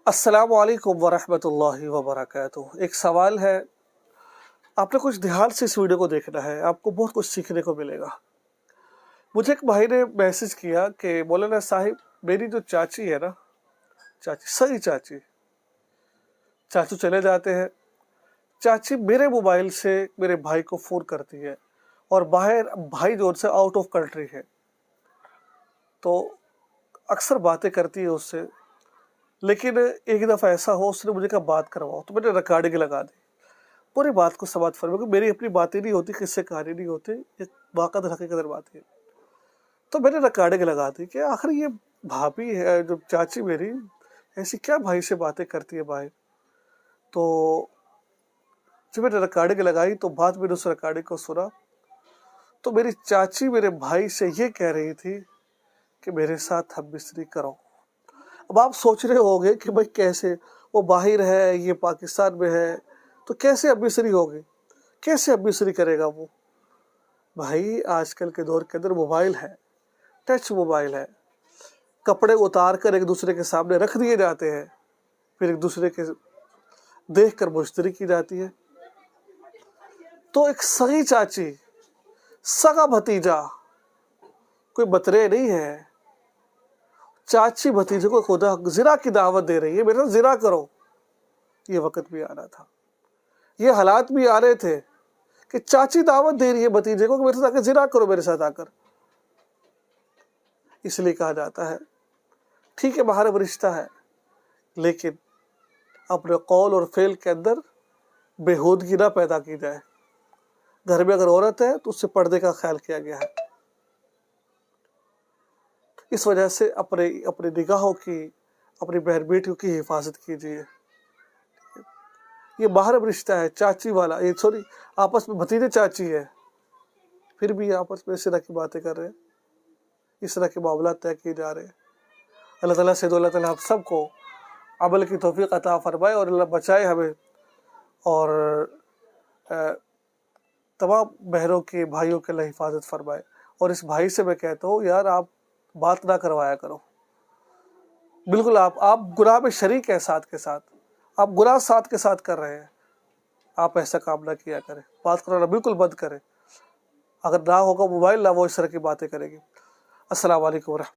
السلام علیکم ورحمۃ اللہ وبرکاتہ۔ ایک سوال ہے، آپ نے کچھ دھیان سے اس ویڈیو کو دیکھنا ہے، آپ کو بہت کچھ سیکھنے کو ملے گا۔ مجھے ایک بھائی نے میسج کیا کہ مولانا صاحب میری جو چاچی ہے نا، صحیح چاچو چلے جاتے ہیں، چاچی میرے موبائل سے میرے بھائی کو فون کرتی ہے، اور باہر بھائی جو ان سے آؤٹ آف کنٹری ہے، تو اکثر باتیں کرتی ہے اس سے، لیکن ایک دفعہ ایسا ہو اس نے مجھے کہا بات کرواؤ، تو میں نے ریکارڈنگ لگا دی، پوری بات کو سماعت فرمائے، کیونکہ میری اپنی باتیں نہیں ہوتی، کس سے کہانی نہیں ہوتی، ایک واقعات حقیقت بات ہے۔ تو میں نے ریکارڈنگ لگا دی کہ آخر یہ بھابھی ہے جو چاچی میری ایسی کیا بھائی سے باتیں کرتی ہے باہر۔ تو جب میں نے ریکارڈنگ لگائی تو بعد میں نے اس ریکارڈنگ کو سنا، تو میری چاچی میرے بھائی سے یہ کہہ رہی تھی کہ میرے ساتھ ہم بستری کرو۔ اب آپ سوچ رہے ہوگے کہ بھائی کیسے، وہ باہر ہے، یہ پاکستان میں ہے، تو کیسے اب مصری ہوگی، کیسے اب مصری کرے گا وہ؟ بھائی آج کل کے دور کے اندر موبائل ہے، ٹچ موبائل ہے، کپڑے اتار کر ایک دوسرے کے سامنے رکھ دیے جاتے ہیں، پھر ایک دوسرے کے دیکھ کر مشتری کی جاتی ہے۔ تو ایک سگی چاچی، سگا بھتیجا، کوئی بترے نہیں ہے، چاچی بھتیجے کو خدا زنا کی دعوت دے رہی ہے، میرے ساتھ زنا کرو۔ یہ وقت بھی آنا تھا، یہ حالات بھی آ رہے تھے کہ چاچی دعوت دے رہی ہے بھتیجے کو کہ میرے ساتھ آ کر زنا کرو، میرے ساتھ آ کر۔ اس لیے کہا جاتا ہے ٹھیک ہے محرم رشتہ ہے، لیکن اپنے قول اور فعل کے اندر بےہودگی نہ پیدا کی جائے۔ گھر میں اگر عورت ہے تو اس سے پردے کا خیال کیا گیا ہے۔ اس وجہ سے اپنے نگاہوں کی، اپنی بہن بیٹیوں کی حفاظت کیجیے۔ یہ محرم رشتہ ہے، چاچی والا، یہ سوری آپس میں بھتیجے چاچی ہے، پھر بھی آپس میں اس طرح کی باتیں کر رہے ہیں، اس طرح کے معاملات طے کیے جا رہے ہیں۔ اللہ تعالیٰ سے اللہ تعالیٰ ہم سب کو عمل کی توفیق عطا فرمائے، اور اللہ بچائے ہمیں، اور تمام بہنوں کے بھائیوں کے اللہ حفاظت فرمائے۔ اور اس بھائی سے میں کہتا ہوں یار آپ بات نہ کروایا کرو، بالکل آپ گناہ میں شریک ہیں، ساتھ کے ساتھ آپ گناہ ساتھ کے ساتھ کر رہے ہیں، آپ ایسا کام نہ کیا کریں، بات کرنا بالکل بند کریں۔ اگر نہ ہوگا موبائل، نہ وہ اس طرح کی باتیں کرے گی۔ السلام علیکم ورحمۃ اللہ۔